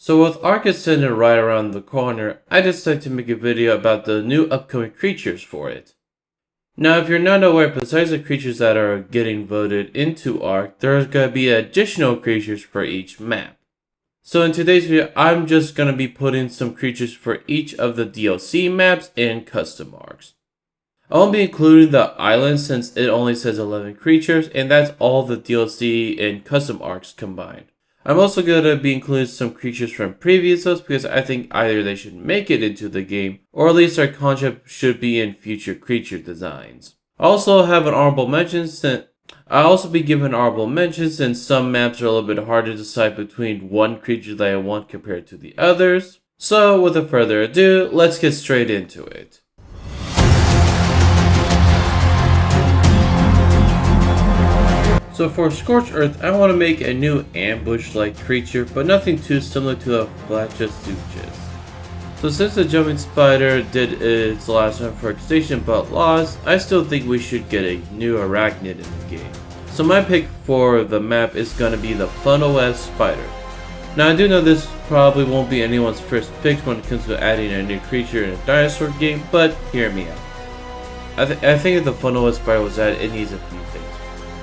So with Arks sitting right around the corner, I decided to make a video about the new upcoming creatures for it. Now if you're not aware, besides the creatures that are getting voted into Ark, there's going to be additional creatures for each map. So in today's video, I'm just going to be putting some creatures for each of the DLC maps and custom Arks. I won't be including the island since it only says 11 creatures, and that's all the DLC and custom Arks combined. I'm also going to be including some creatures from previous ones because I think either they should make it into the game, or at least their concept should be in future creature designs. I also have an honorable mention since I'll also be given honorable mentions since some maps are a little bit harder to decide between one creature that I want compared to the others. So without further ado, let's get straight into it. So for Scorch Earth, I want to make a new ambush-like creature, but nothing too similar to a Flatustuchus. So since the jumping spider did its last run for Extinction but lost, I still think we should get a new arachnid in the game. So my pick for the map is going to be the funnel web spider. Now I do know this probably won't be anyone's first pick when it comes to adding a new creature in a dinosaur game, but hear me out. I think if the funnel web spider was added, it needs a few things.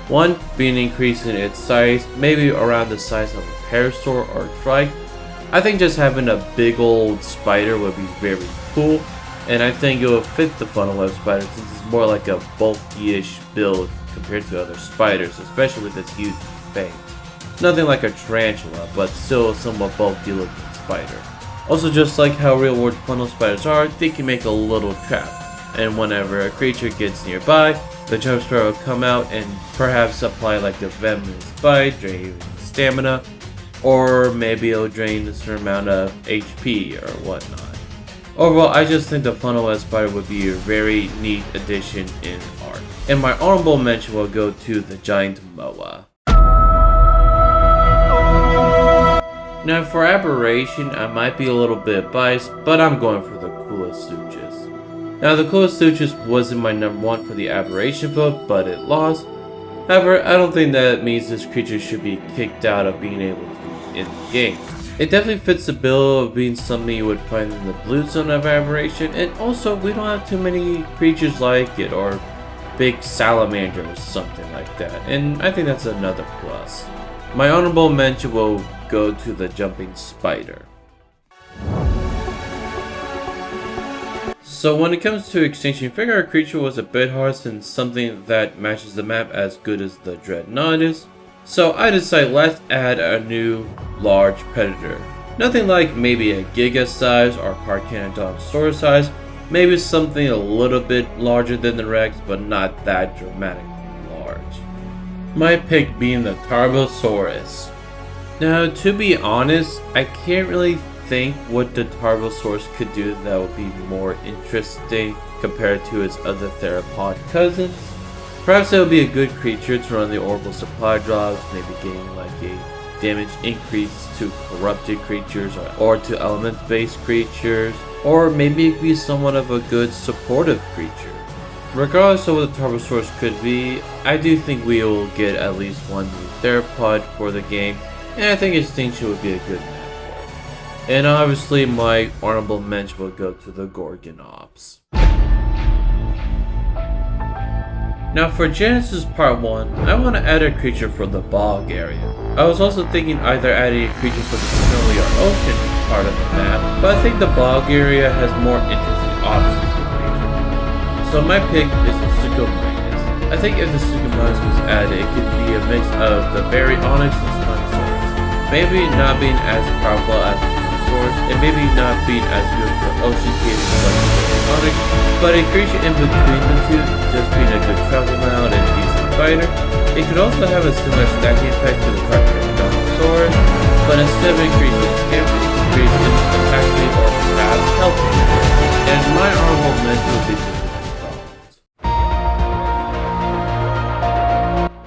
One, being increasing its size, maybe around the size of a parasaur or a trike. I think just having a big old spider would be very cool, and I think it would fit the funnel web spider since it's more like a bulky-ish build compared to other spiders, especially with its huge fangs. Nothing like a tarantula, but still a somewhat bulky looking spider. Also, just like how real world funnel spiders are, they can make a little trap, and whenever a creature gets nearby, the jump spider will come out and perhaps apply like a venomous bite, draining stamina, or maybe it'll drain a certain amount of HP or whatnot. Overall, I just think the funnel web spider would be a very neat addition in Ark. And my honorable mention will go to the giant moa. Now for Aberration, I might be a little bit biased, but I'm going for the Flatustuchus. Now the Flatustuchus wasn't my number one for the Aberration vote, but it lost. However, I don't think that means this creature should be kicked out of being able to be in the game. It definitely fits the bill of being something you would find in the blue zone of Aberration, and also we don't have too many creatures like it, or big salamander or something like that, and I think that's another plus. My honorable mention will go to the jumping spider. So when it comes to Extinction, figuring a creature was a bit hard since something that matches the map as good as the Dreadnought. So I decided let's add a new large predator. Nothing like maybe a Giga size or Carchanodontosaurus size, maybe something a little bit larger than the Rex but not that dramatically large. My pick being the Tarbosaurus. Now to be honest, I can't really think what the Tarbosaurus could do that would be more interesting compared to its other theropod cousins. Perhaps it would be a good creature to run the orbital supply drops, maybe getting like a damage increase to corrupted creatures or to element based creatures, or maybe it could be somewhat of a good supportive creature. Regardless of what the Tarbosaurus could be, I do think we will get at least one new theropod for the game, and I think Extinction would be a good map for it. And obviously my honorable mention will go to the Gorgonops. Now for Genesis Part 1, I want to add a creature for the bog area. I was also thinking either adding a creature for the snowy or ocean part of the map, but I think the bog area has more interesting options for creatures. So my pick is the Suchomimus. I think if the Suchomimus was added, it could be a mix of the Baryonyx and Spinosaurus. Maybe not being as powerful as the Spinosaurus, and maybe not being as good for ocean cases like the Baryonyx, but a creature in between the two, just being a good travel mount and decent fighter. It could also have a similar stacking effect to the Carchanodontosaurus, but instead of increasing its stamina, it increases its attack speed or perhaps health. And my honorable mention would be the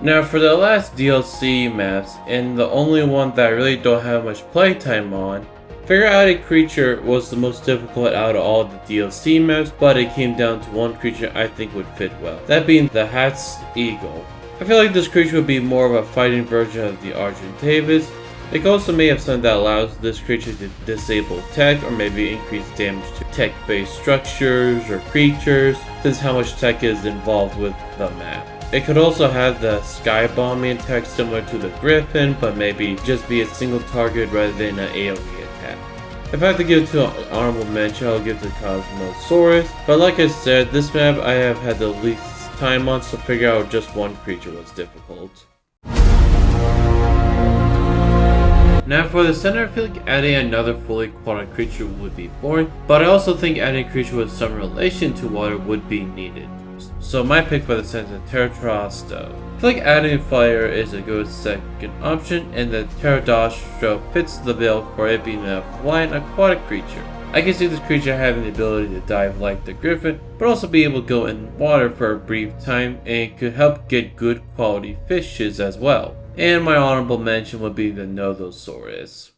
Now for the last DLC maps, and the only one that I really don't have much playtime on, figure out a creature was the most difficult out of all the DLC maps, but it came down to one creature I think would fit well, that being the Hat's Eagle. I feel like this creature would be more of a fighting version of the Argentavis, They could also may have something that allows this creature to disable tech or maybe increase damage to tech-based structures or creatures, since how much tech is involved with the map. It could also have the sky bombing attack similar to the Griffin, but maybe just be a single target rather than an AoE attack. If I have to give it to an honorable mention, I'll give it to Cosmosaurus, but like I said, this map I have had the least time on, so figure out just one creature was difficult. Now for the center, I feel like adding another fully aquatic creature would be boring, but I also think adding a creature with some relation to water would be needed. So my pick for the center is Pterodaustro. I feel like adding fire is a good second option, and the Pterodaustro fits the bill for it being a flying aquatic creature. I can see this creature having the ability to dive like the Griffin, but also be able to go in water for a brief time and could help get good quality fishes as well. And my honorable mention would be the Nothosaurus.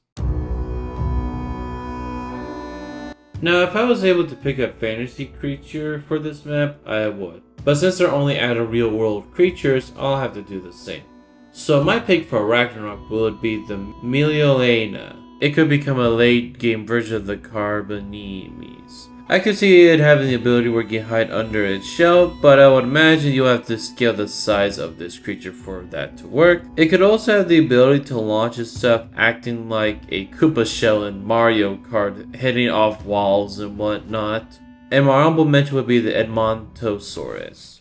Now if I was able to pick a fantasy creature for this map, I would. But since they're only added real world creatures, I'll have to do the same. So my pick for Ragnarok would be the Meliolana. It could become a late game version of the Carbonemes. I could see it having the ability where you can hide under its shell, but I would imagine you'll have to scale the size of this creature for that to work. It could also have the ability to launch itself, acting like a Koopa shell in Mario Kart, hitting off walls and whatnot. And my honorable mention would be the Edmontosaurus.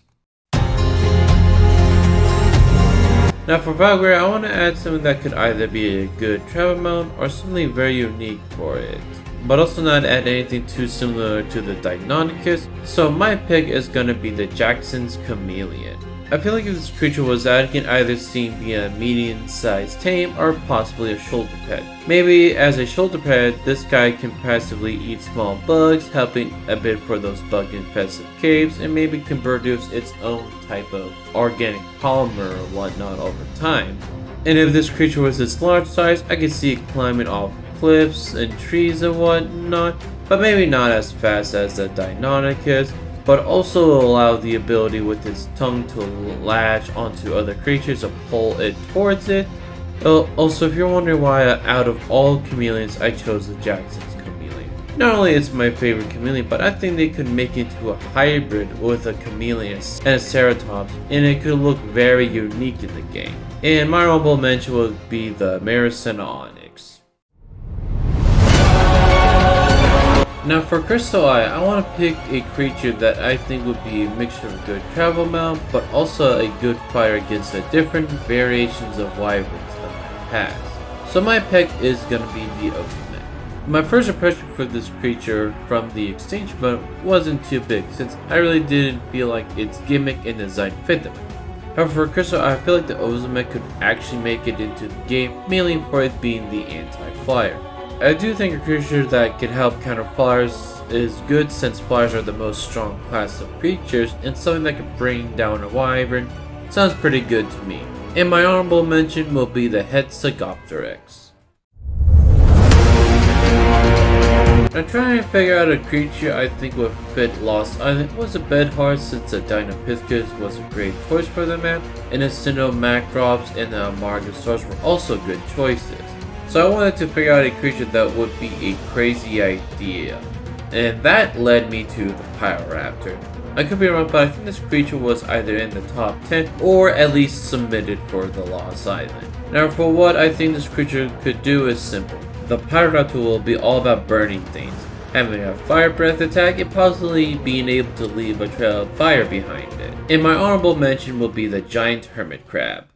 Now for Valguero, I want to add something that could either be a good travel mount or something very unique for it, but also not add anything too similar to the Deinonychus, so my pick is gonna be the Jackson's Chameleon. I feel like if this creature was added, you can either see him be a medium-sized tame or possibly a shoulder pet. Maybe as a shoulder pet, this guy can passively eat small bugs, helping a bit for those bug-infested caves, and maybe can produce its own type of organic polymer or whatnot over time. And if this creature was this large size, I could see it climbing off cliffs and trees and whatnot, but maybe not as fast as the Deinonychus, but also allow the ability with its tongue to latch onto other creatures and pull it towards it. Also, if you're wondering why out of all chameleons I chose the Jackson's Chameleon. Not only is it my favorite chameleon, but I think they could make it into a hybrid with a chameleon and a ceratops, and it could look very unique in the game. And my honorable mention would be the Maricena Onyx. Now for Crystal Eye, I want to pick a creature that I think would be a mixture of a good travel mount, but also a good fighter against the different variations of wyverns that I have. So my pick is going to be the Ultimate. My first impression for this creature from the Extinction mode wasn't too big, since I really didn't feel like its gimmick and design fit them. However, for Crystal Eye, I feel like the Ultimate could actually make it into the game, mainly for it being the anti-flyer. I do think a creature that can help counter flyers is good, since flyers are the most strong class of creatures, and something that can bring down a wyvern sounds pretty good to me. And my honorable mention will be the Hexagopteryx. I'm trying to figure out a creature I think would fit Lost Island. Was a Bedheart, since the Dinopithecus was a great choice for the map, and the Macrops and the Amargasaurus were also good choices. So I wanted to figure out a creature that would be a crazy idea, and that led me to the Pyroraptor. I could be wrong, but I think this creature was either in the top 10 or at least submitted for the Lost Island. Now for what I think this creature could do is simple. The Pyroraptor will be all about burning things, having a fire breath attack and possibly being able to leave a trail of fire behind it. And my honorable mention will be the Giant Hermit Crab.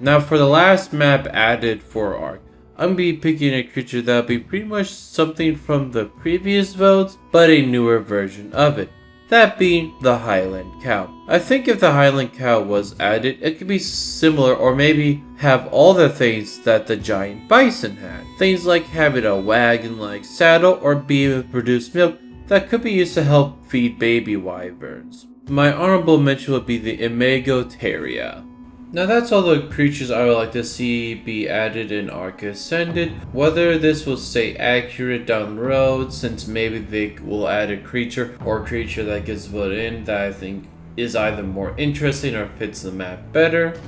Now for the last map added for Ark, I'm going to be picking a creature that will be pretty much something from the previous votes, but a newer version of it. That being the Highland Cow. I think if the Highland Cow was added, it could be similar or maybe have all the things that the Giant Bison had. Things like having a wagon-like saddle or being able to produce milk that could be used to help feed baby wyverns. My honorable mention would be the Imagoteria. Now that's all the creatures I would like to see be added in Ark Ascended. Whether this will stay accurate down the road, since maybe they will add a creature or creature that gets voted in that I think is either more interesting or fits the map better.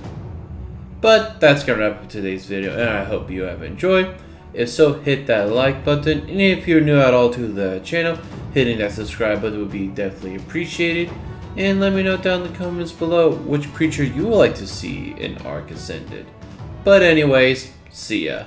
But that's gonna wrap up today's video, and I hope you have enjoyed. If so, hit that like button, and if you're new at all to the channel, hitting that subscribe button would be definitely appreciated. And let me know down in the comments below which creature you would like to see in Ark Ascended. But anyways, see ya.